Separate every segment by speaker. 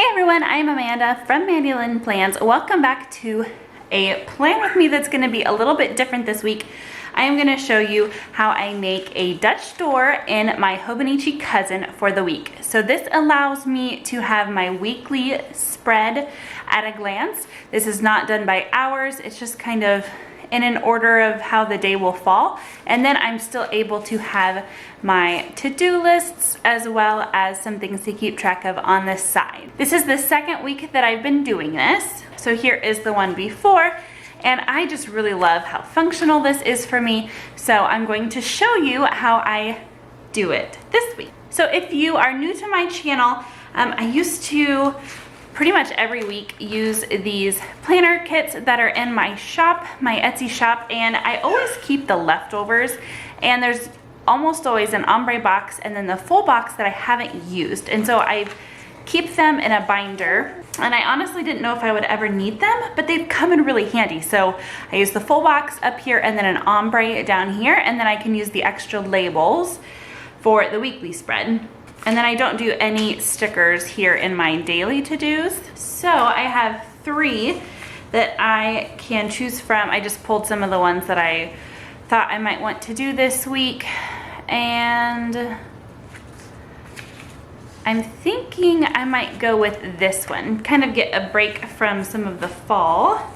Speaker 1: Hey everyone, I'm Amanda from Mandy Lynn Plans. Welcome back to a plan with me that's going to be a little bit different this week. I am going to show you how I make a Dutch door in my Hobonichi Cousin for the week. So this allows me to have my weekly spread at a glance. This is not done by hours, it's just kind of in an order of how the day will fall. And then I'm still able to have my to-do lists as well as some things to keep track of on the side. This is the second week that I've been doing this. So here is the one before. And I just really love how functional this is for me. So I'm going to show you how I do it this week. So if you are new to my channel, I used to pretty much every week use these planner kits that are in my shop, my Etsy shop, and I always keep the leftovers. And there's almost always an ombre box and then the full box that I haven't used. And so I keep them in a binder. And I honestly didn't know if I would ever need them, but they've come in really handy. So I use the full box up here and then an ombre down here, and then I can use the extra labels for the weekly spread. And then I don't do any stickers here in my daily to-dos. So I have 3 that I can choose from. I just pulled some of the ones that I thought I might want to do this week. And I'm thinking I might go with this one, kind of get a break from some of the fall.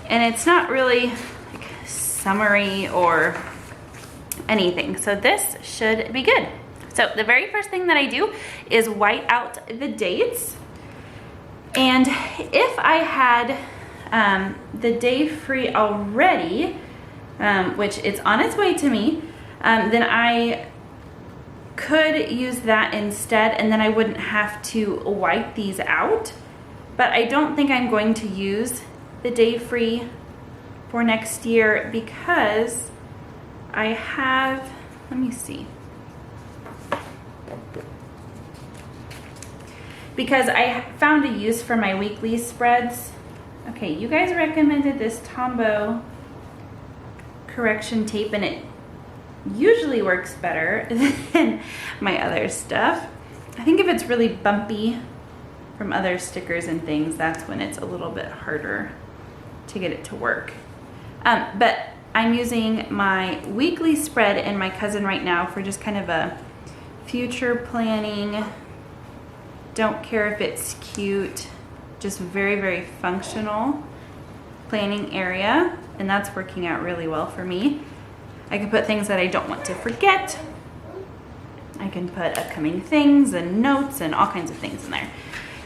Speaker 1: And it's not really like summery or anything, so this should be good. So the very first thing that I do is white out the dates. And if I had the day free already, which it's on its way to me, then I could use that instead, and then I wouldn't have to white these out. But I don't think I'm going to use the day free for next year because I have, let me see. Because I found a use for my weekly spreads. Okay, you guys recommended this Tombow correction tape, and it usually works better than my other stuff. I think if it's really bumpy from other stickers and things, that's when it's a little bit harder to get it to work. But I'm using my weekly spread in my Cousin right now for just kind of a future planning. Don't care if it's cute, just very, very functional planning area, and that's working out really well for me. I can put things that I don't want to forget. I can put upcoming things and notes and all kinds of things in there.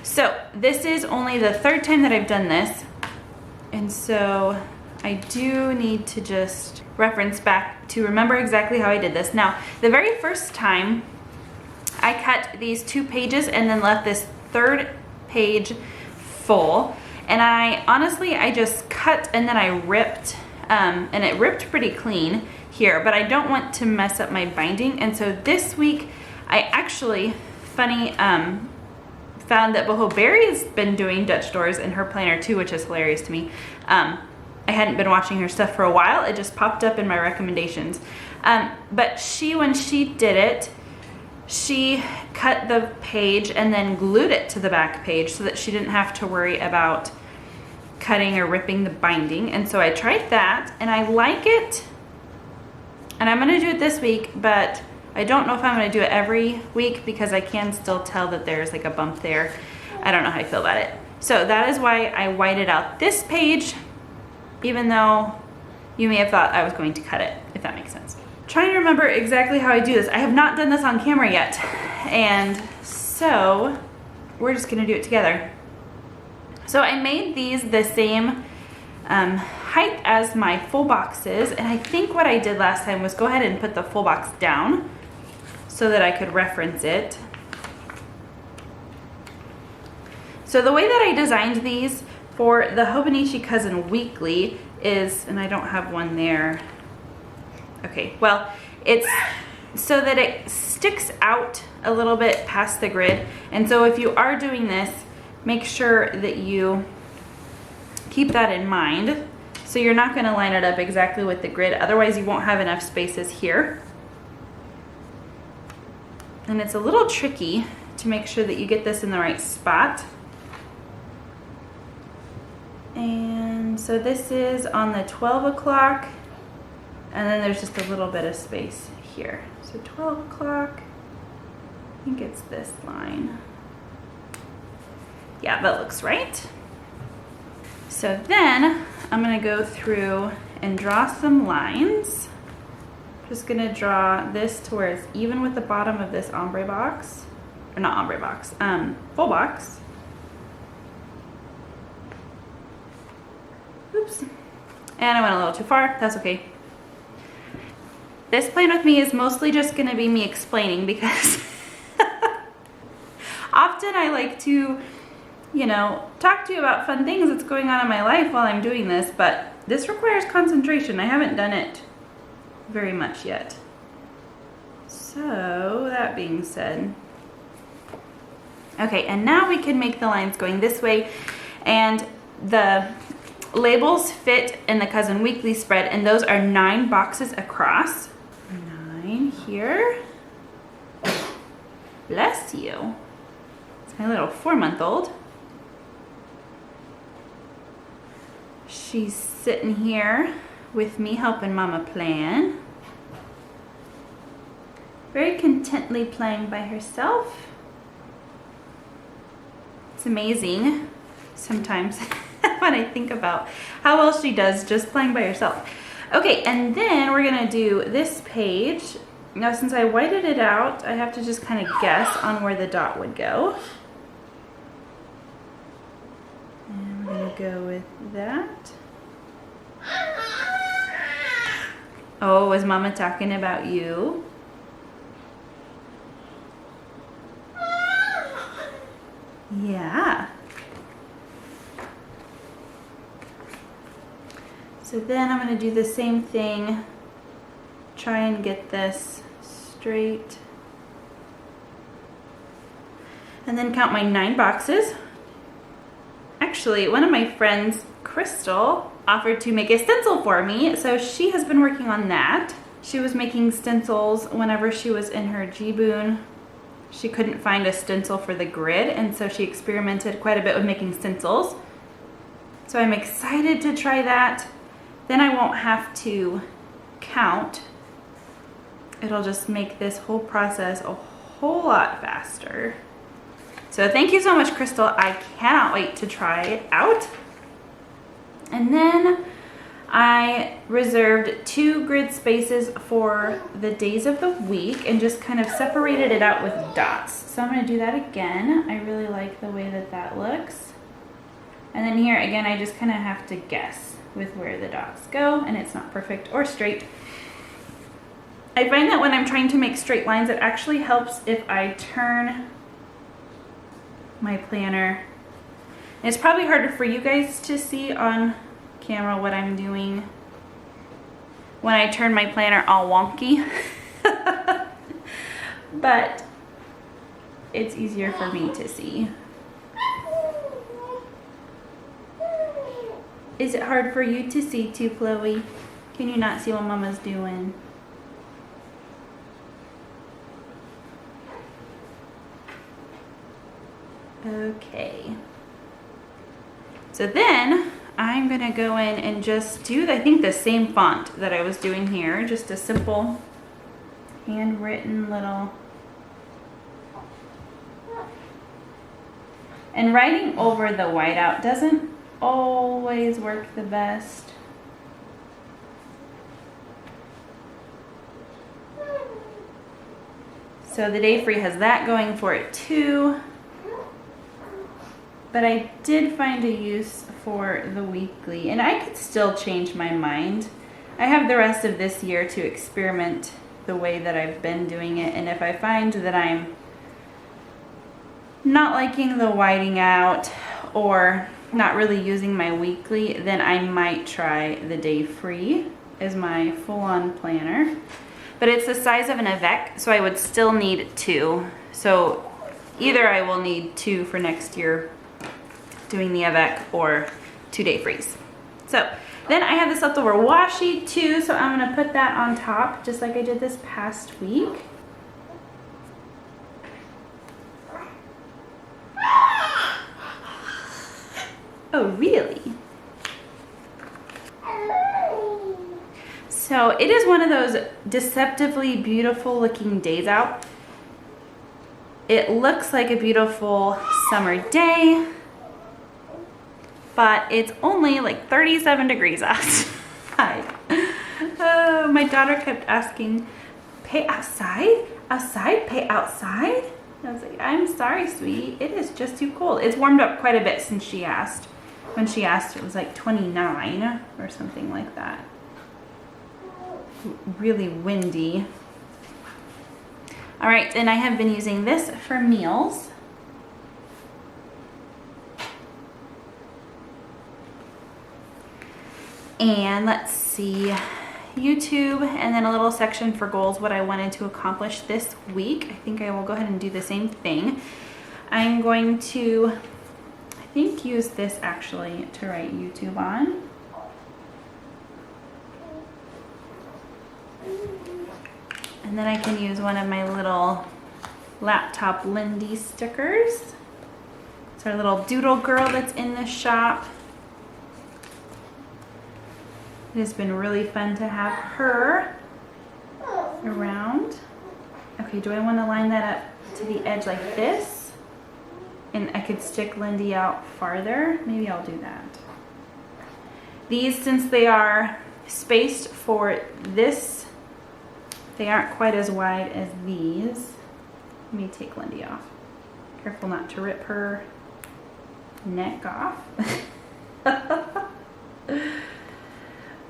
Speaker 1: So this is only the 3rd time that I've done this, and so I do need to just reference back to remember exactly how I did this. Now, the very first time I cut these 2 pages and then left this 3rd page full. And I just cut and then I ripped, and it ripped pretty clean here, but I don't want to mess up my binding. And so this week I actually, found that Boho Berry's been doing Dutch doors in her planner too, which is hilarious to me. I hadn't been watching her stuff for a while. It just popped up in my recommendations. But when she did it, she cut the page and then glued it to the back page so that she didn't have to worry about cutting or ripping the binding. And so I tried that and I like it. And I'm gonna do it this week, but I don't know if I'm gonna do it every week because I can still tell that there's like a bump there. I don't know how I feel about it. So that is why I whited out this page, even though you may have thought I was going to cut it, if that makes sense. Trying to remember exactly how I do this. I have not done this on camera yet, and so we're just gonna do it together. So I made these the same height as my full boxes, and I think what I did last time was go ahead and put the full box down so that I could reference it. So the way that I designed these for the Hobonichi Cousin weekly is, and I don't have one there. Okay, well, it's so that it sticks out a little bit past the grid. And so if you are doing this, make sure that you keep that in mind. So you're not gonna line it up exactly with the grid, otherwise you won't have enough spaces here. And it's a little tricky to make sure that you get this in the right spot. And so this is on the 12 o'clock, and then there's just a little bit of space here. So 12 o'clock, I think it's this line. Yeah, that looks right. So then I'm gonna go through and draw some lines. Just gonna draw this to where it's even with the bottom of this ombre box, or not ombre box, full box. Oops, and I went a little too far, that's okay. This plan with me is mostly just gonna be me explaining because often I like to, you know, talk to you about fun things that's going on in my life while I'm doing this, but this requires concentration. I haven't done it very much yet. So that being said, okay, and now we can make the lines going this way, and the labels fit in the Cousin Weekly spread, and those are 9 boxes across. 9 here. Bless you. It's my little 4-month-old. She's sitting here with me helping Mama plan. Very contently playing by herself. It's amazing sometimes when I think about how well she does just playing by herself. Okay, and then we're gonna do this page. Now since I whited it out, I have to just kind of guess on where the dot would go. And we're gonna go with that. Oh, was Mama talking about you? Yeah. So then I'm going to do the same thing. Try and get this straight. And then count my 9 boxes. Actually, one of my friends, Crystal, offered to make a stencil for me, so she has been working on that. She was making stencils whenever she was in her G-Boon. She couldn't find a stencil for the grid, and so she experimented quite a bit with making stencils. So I'm excited to try that. Then I won't have to count. It'll just make this whole process a whole lot faster. So thank you so much, Crystal. I cannot wait to try it out. And then I reserved 2 grid spaces for the days of the week and just kind of separated it out with dots. So I'm gonna do that again. I really like the way that that looks. And then here again, I just kind of have to guess with where the dots go, and it's not perfect or straight. I find that when I'm trying to make straight lines, it actually helps if I turn my planner. And it's probably harder for you guys to see on camera what I'm doing when I turn my planner all wonky. But it's easier for me to see. Is it hard for you to see too, Chloe? Can you not see what Mama's doing? Okay. So then I'm gonna go in and just do, I think, the same font that I was doing here, just a simple handwritten little. And writing over the whiteout doesn't always work the best. So the Day Free has that going for it too. But I did find a use for the weekly, and I could still change my mind. I have the rest of this year to experiment the way that I've been doing it, and if I find that I'm not liking the whiting out or not really using my weekly, then I might try the Day Free as my full-on planner. But it's the size of an avec, so I would still need 2. So either I will need 2 for next year doing the avec, or 2 Day Frees. So then I have this leftover washi too, so I'm gonna put that on top just like I did this past week. Oh, really? So it is one of those deceptively beautiful looking days out. It looks like a beautiful summer day, but it's only like 37 degrees outside. Oh, my daughter kept asking, pay outside? Outside? Pay outside? I was like, I'm sorry, sweetie. It is just too cold. It's warmed up quite a bit since she asked. When she asked, it was like 29 or something like that. Really windy. All right, and I have been using this for meals. And let's see, YouTube, and then a little section for goals, what I wanted to accomplish this week. I think I will go ahead and do the same thing. I'm going to, I think, use this actually to write YouTube on. And then I can use one of my little laptop Lindy stickers. It's our little doodle girl that's in the shop. It has been really fun to have her around. Okay, do I want to line that up to the edge like this? And I could stick Lindy out farther. Maybe I'll do that. These, since they are spaced for this, they aren't quite as wide as these. Let me take Lindy off. Careful not to rip her neck off.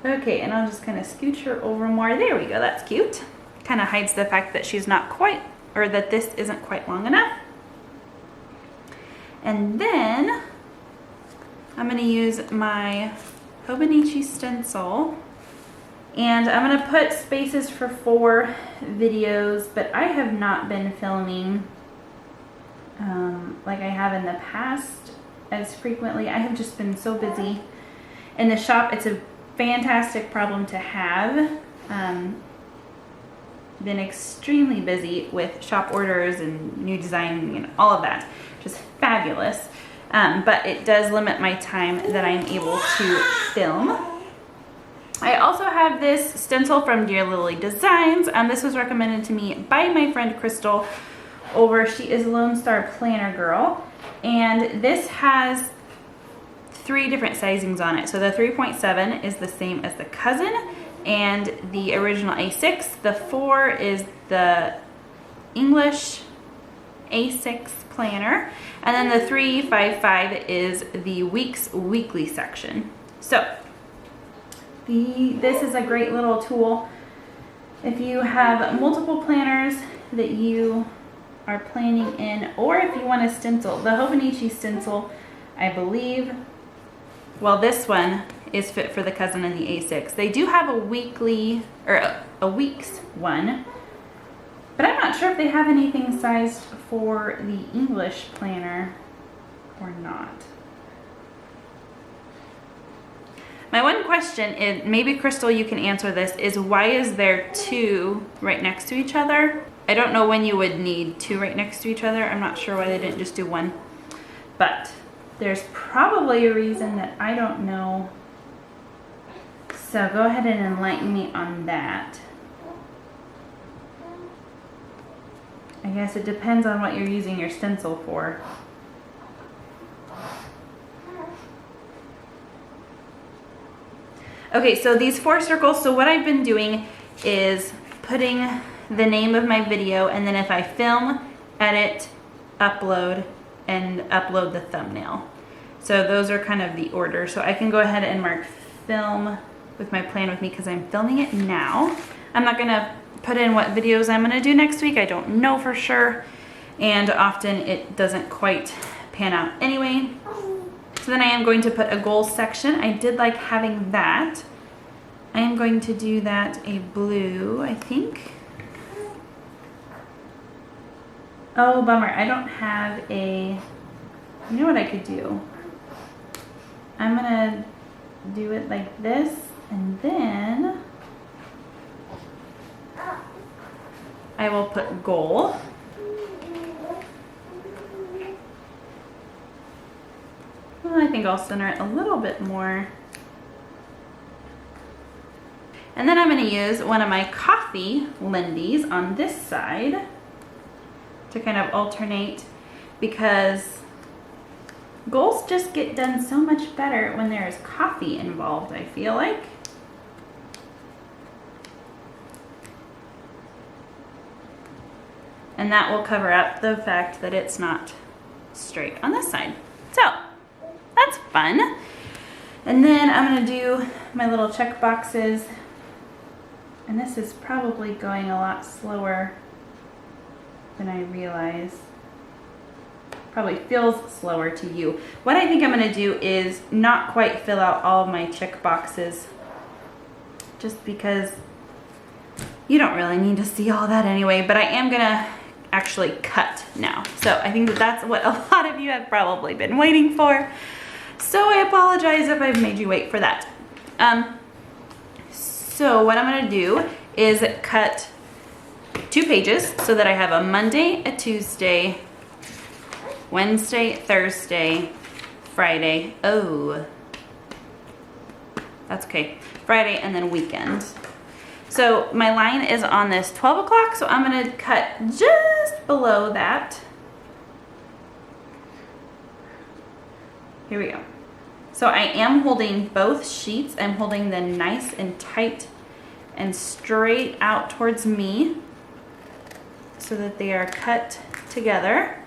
Speaker 1: Okay, and I'll just kind of scooch her over more. There we go, that's cute. Kind of hides the fact that she's not quite, or that this isn't quite long enough. And then I'm gonna use my Hobonichi stencil, and I'm gonna put spaces for 4 videos, but I have not been filming like I have in the past as frequently. I have just been so busy in the shop. It's a fantastic problem to have. Been extremely busy with shop orders and new design and all of that. Just fabulous. But it does limit my time that I'm able to film. I also have this stencil from Dear Lily Designs. This was recommended to me by my friend Crystal over, she is Lone Star Planner Girl. And this has 3 different sizings on it. So the 3.7 is the same as the Cousin and the original A6. The 4 is the English A6 planner. And then the 355 is the week's weekly section. So this is a great little tool if you have multiple planners that you are planning in, or if you want a stencil. The Hobonichi stencil, I believe, well, this one is fit for the Cousin and the A6. They do have a weekly, or a week's one, but I'm not sure if they have anything sized for the English planner or not. My one question is, maybe Crystal, you can answer this, is why is there 2 right next to each other? I don't know when you would need 2 right next to each other. I'm not sure why they didn't just do 1, but there's probably a reason that I don't know. So go ahead and enlighten me on that. I guess it depends on what you're using your stencil for. Okay, so these 4 circles, so what I've been doing is putting the name of my video, and then if I film, edit, upload, and upload the thumbnail. So those are kind of the order. So I can go ahead and mark film with my plan with me because I'm filming it now. I'm not gonna put in what videos I'm gonna do next week. I don't know for sure. And often it doesn't quite pan out anyway. So then I am going to put a goals section. I did like having that. I am going to do that a blue, I think. Oh, bummer, I don't have a, you know what I could do? I'm gonna do it like this, and then I will put goal. Well, I think I'll center it a little bit more. And then I'm going to use one of my coffee Lindy's on this side to kind of alternate, because goals just get done so much better when there's coffee involved, I feel like. And that will cover up the fact that it's not straight on this side. So that's fun. And then I'm going to do my little check boxes. And this is probably going a lot slower than I realize. Probably feels slower to you. What I think I'm going to do is not quite fill out all of my check boxes, just because you don't really need to see all that anyway, but I am going to actually cut now. So I think that that's what a lot of you have probably been waiting for. So I apologize if I've made you wait for that. So what I'm going to do is cut 2 pages so that I have a Monday, a Tuesday, Wednesday, Thursday, Friday. Oh, that's okay. Friday and then weekend. So my line is on this 12 o'clock, so I'm going to cut just below that. Here we go. So I am holding both sheets. I'm holding them nice and tight and straight out towards me so that they are cut together.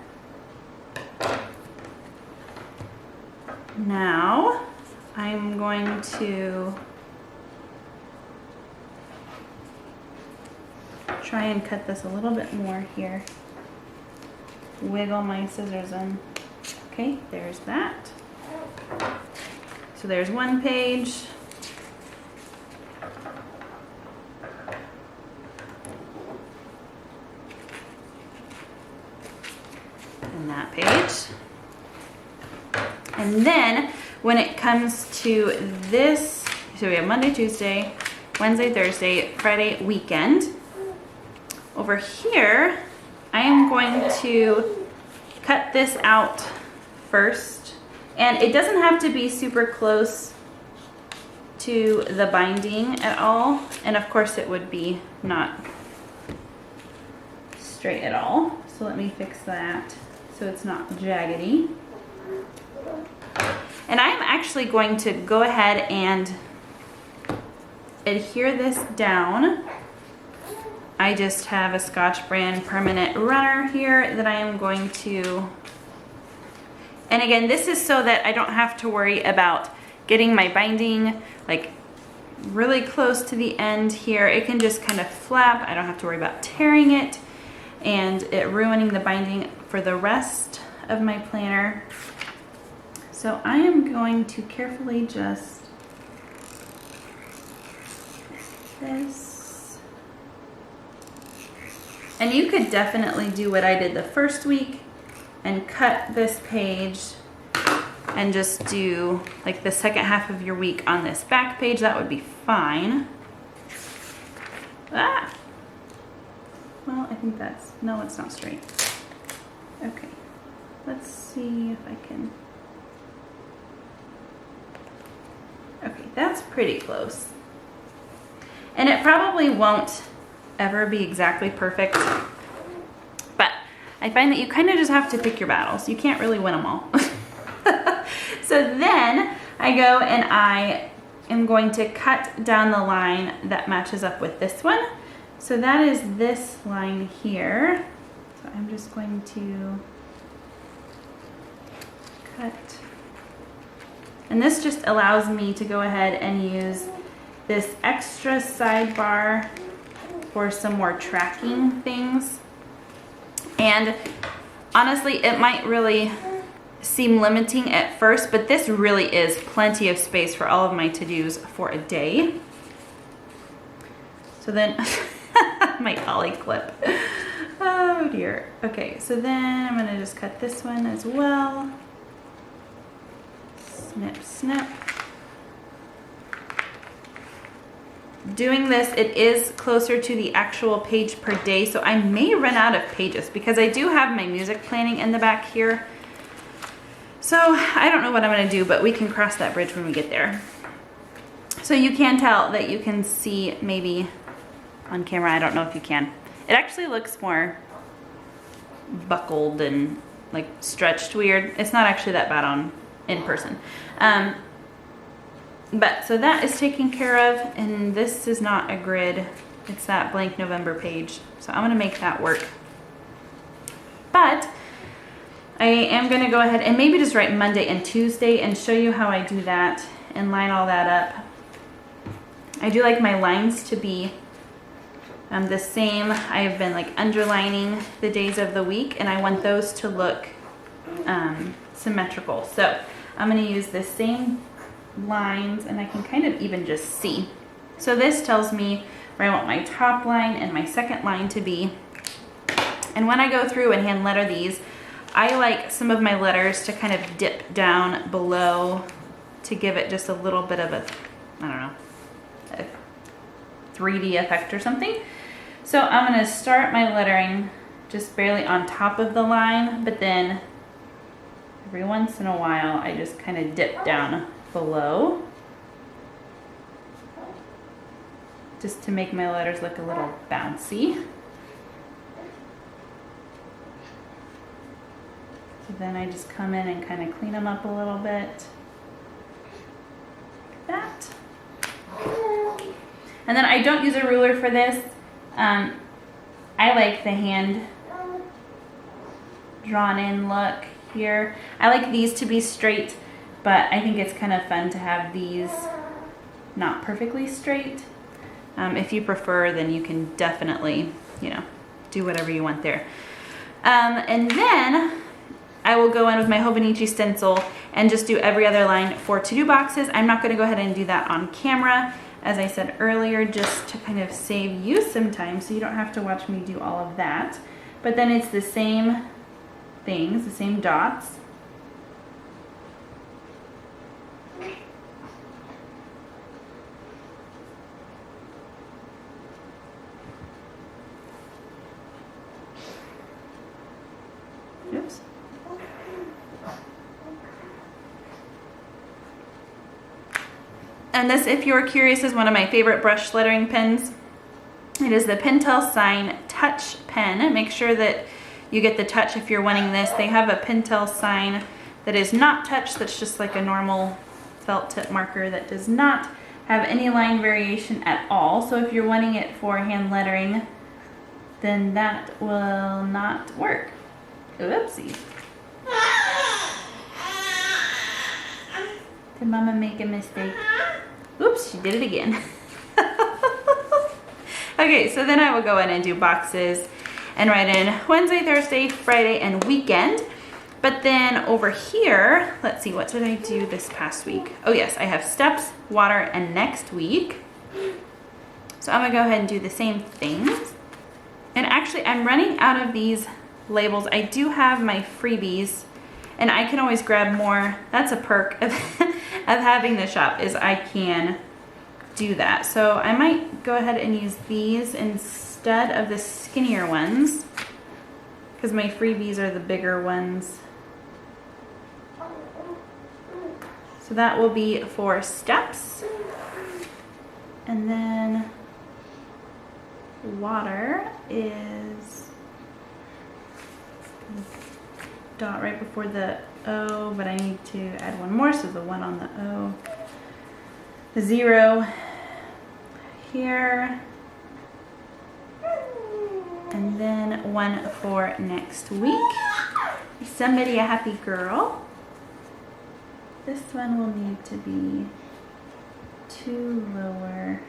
Speaker 1: Now I'm going to try and cut this a little bit more here. Wiggle my scissors in. Okay, there's that. So there's one page. And that page. And then when it comes to this, so we have Monday, Tuesday, Wednesday, Thursday, Friday, weekend. Over here, I am going to cut this out first. And it doesn't have to be super close to the binding at all. And of course it would be not straight at all. So let me fix that so it's not jaggedy. And I'm actually going to go ahead and adhere this down. I just have a Scotch brand permanent runner here that I am going to, and again, this is so that I don't have to worry about getting my binding like really close to the end here. It can just kind of flap. I don't have to worry about tearing it and it ruining the binding for the rest of my planner. So I am going to carefully just this. And you could definitely do what I did the first week and cut this page and just do like the second half of your week on this back page. That would be fine. Ah! Well, I think that's, no, it's not straight. Okay, let's see if I can. Okay, that's pretty close. And it probably won't ever be exactly perfect, but I find that you kind of just have to pick your battles. You can't really win them all. So then I go and I am going to cut down the line that matches up with this one. So that is this line here. So I'm just going to cut. And this just allows me to go ahead and use this extra sidebar for some more tracking things. And honestly, it might really seem limiting at first, but this really is plenty of space for all of my to-dos for a day. So then, my ollie clip. Oh dear. Okay, so then I'm gonna just cut this one as well. Snip, snip. Doing this, it is closer to the actual page per day, so I may run out of pages because I do have my music planning in the back here. So I don't know what I'm gonna do, but we can cross that bridge when we get there. So you can tell that you can see maybe on camera, I don't know if you can. It actually looks more buckled and like stretched weird. It's not actually that bad on in person. But so that is taken care of, and this is not a grid. It's that blank November page. So I'm gonna make that work. But I am gonna go ahead and maybe just write Monday and Tuesday and show you how I do that and line all that up. I do like my lines to be the same. I've been like underlining the days of the week, and I want those to look symmetrical. So I'm gonna use the same lines, and I can kind of even just see. So this tells me where I want my top line and my second line to be. And when I go through and hand letter these, I like some of my letters to kind of dip down below to give it just a little bit of a, I don't know, a 3D effect or something. So I'm gonna start my lettering just barely on top of the line, but then every once in a while I just kind of dip down below just to make my letters look a little bouncy. So then I just come in and kind of clean them up a little bit. Like that. And then I don't use a ruler for this. I like the hand drawn in look here. I like these to be straight, but I think it's kind of fun to have these not perfectly straight. If you prefer, then you can definitely, you know, do whatever you want there. And then I will go in with my Hobonichi stencil and just do every other line for to-do boxes. I'm not going to go ahead and do that on camera, as I said earlier, just to kind of save you some time so you don't have to watch me do all of that. But then it's the same things, the same dots. Oops. And this, if you're curious, is one of my favorite brush lettering pens. It is the Pentel Sign Touch pen. Make sure that you get the touch if you're wanting this. They have a Pentel Sign that is not touch, that's just like a normal felt tip marker that does not have any line variation at all. So if you're wanting it for hand lettering, then that will not work. Oopsie. Did Mama make a mistake? Oops, she did it again. Okay, so then I will go in and do boxes and write in Wednesday, Thursday, Friday, and weekend. But then over here, let's see, what did I do this past week? Oh yes, I have steps, water, and next week. So I'm gonna go ahead and do the same things. And actually, I'm running out of these labels. I do have my freebies, and I can always grab more. That's a perk of, of having the shop, is I can do that. So I might go ahead and use these instead of the skinnier ones, because my freebies are the bigger ones. So that will be for steps. And then water is dot right before the O, but I need to add one more, so the one on the O. The 0 here. And then one for next week. Is somebody a happy girl? This one will need to be 2 lower.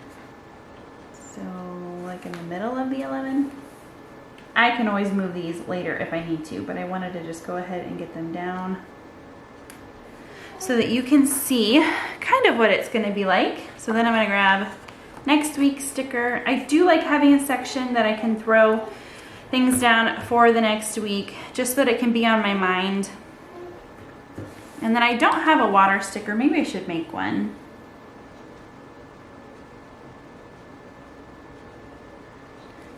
Speaker 1: So like in the middle of the 11. I can always move these later if I need to, but I wanted to just go ahead and get them down so that you can see kind of what it's gonna be like. So then I'm gonna grab next week's sticker. I do like having a section that I can throw things down for the next week, just so that it can be on my mind. And then I don't have a water sticker. Maybe I should make one.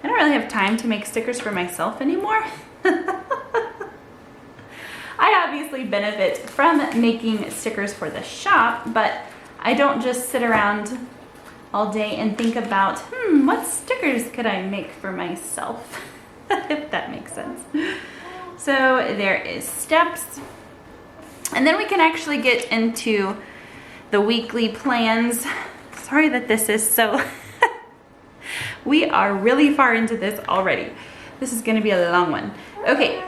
Speaker 1: I don't really have time to make stickers for myself anymore. I have obviously benefit from making stickers for the shop, but I don't just sit around all day and think about, what stickers could I make for myself? If that makes sense. So there is steps. And then we can actually get into the weekly plans. Sorry that this is so, we are really far into this already. This is gonna be a long one. Okay,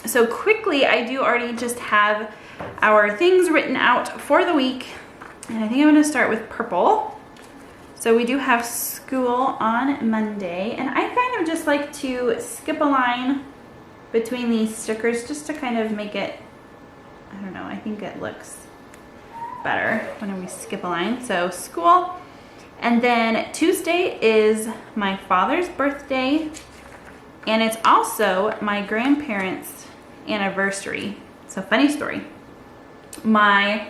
Speaker 1: so quickly, I do already just have our things written out for the week. And I think I'm gonna start with purple. So we do have school on Monday, and I kind of just like to skip a line between these stickers just to kind of make it, I don't know, I think it looks better when we skip a line. So school, and then Tuesday is my father's birthday, and it's also my grandparents' anniversary. So funny story. My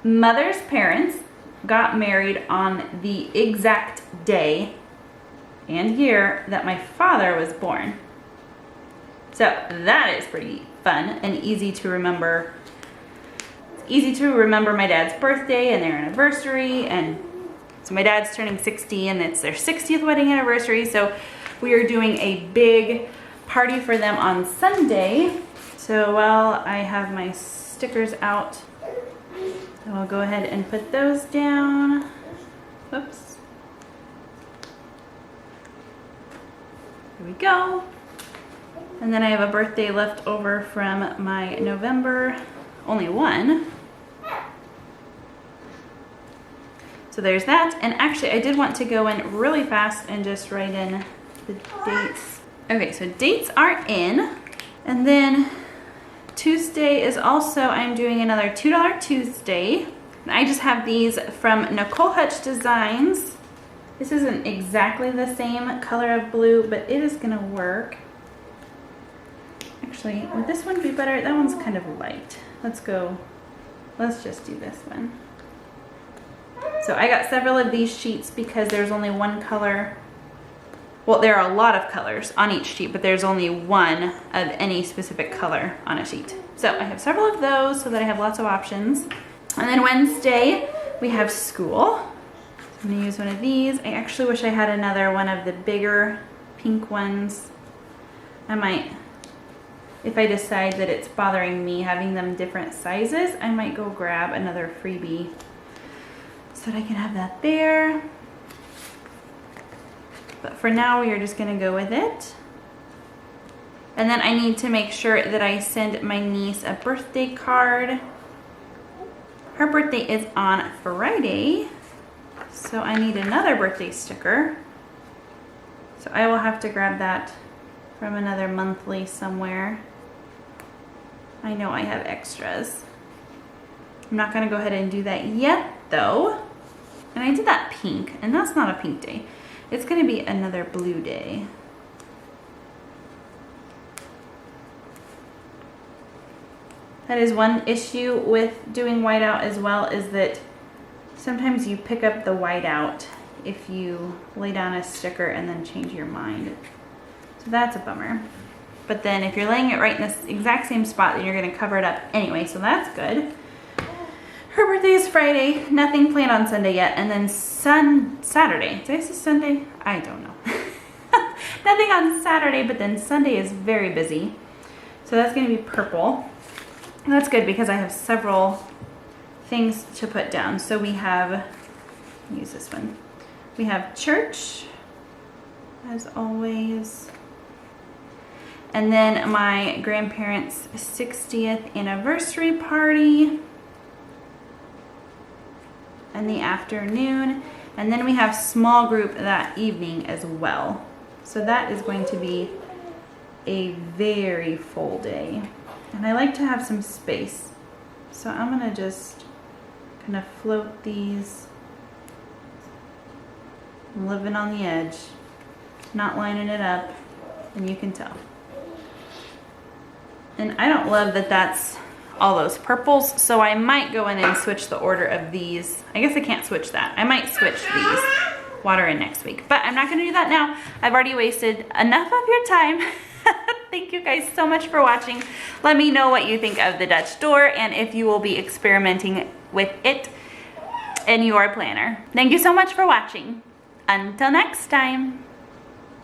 Speaker 1: mother's parents got married on the exact day and year that my father was born. So that is pretty fun and easy to remember. It's easy to remember my dad's birthday and their anniversary. And so my dad's turning 60 and it's their 60th wedding anniversary. So we are doing a big party for them on Sunday. So while I have my stickers out, I will go ahead and put those down. Whoops. Here we go. And then I have a birthday left over from my November, only one. So there's that. And actually I did want to go in really fast and just write in the dates. Okay, so dates are in. And then Tuesday is also, I'm doing another $2 Tuesday. I just have these from Nicole Hutch Designs. This isn't exactly the same color of blue, but it is gonna work. Actually, would this one be better? That one's kind of light. Let's just do this one. So I got several of these sheets because there's only one color. Well, there are a lot of colors on each sheet, but there's only one of any specific color on a sheet. So I have several of those so that I have lots of options. And then Wednesday, we have school. So I'm gonna use one of these. I actually wish I had another one of the bigger pink ones. I might, if I decide that it's bothering me having them different sizes, I might go grab another freebie so that I can have that there. But for now, we are just gonna go with it. And then I need to make sure that I send my niece a birthday card. Her birthday is on Friday, so I need another birthday sticker. So I will have to grab that from another monthly somewhere. I know I have extras. I'm not gonna go ahead and do that yet though. And I did that pink, and that's not a pink day. It's gonna be another blue day. That is one issue with doing whiteout as well, is that sometimes you pick up the whiteout if you lay down a sticker and then change your mind. So that's a bummer. But then if you're laying it right in this exact same spot, then you're gonna cover it up anyway, so that's good. Her birthday is Friday, nothing planned on Sunday yet, and then Saturday. Did I say Sunday? I don't know. Nothing on Saturday, but then Sunday is very busy. So that's gonna be purple. And that's good because I have several things to put down. So we have, use this one. We have church, as always. And then my grandparents' 60th anniversary party in the afternoon. And then we have small group that evening as well. So that is going to be a very full day. And I like to have some space. So I'm gonna just kind of float these. I'm living on the edge, not lining it up, and you can tell. And I don't love that that's all those purples, so I might go in and switch the order of these. I guess I can't switch that. I might switch these water in next week, but I'm not gonna do that now. I've already wasted enough of your time. Thank you guys so much for watching. Let me know what you think of the Dutch door and if you will be experimenting with it in your planner. Thank you so much for watching. Until next time.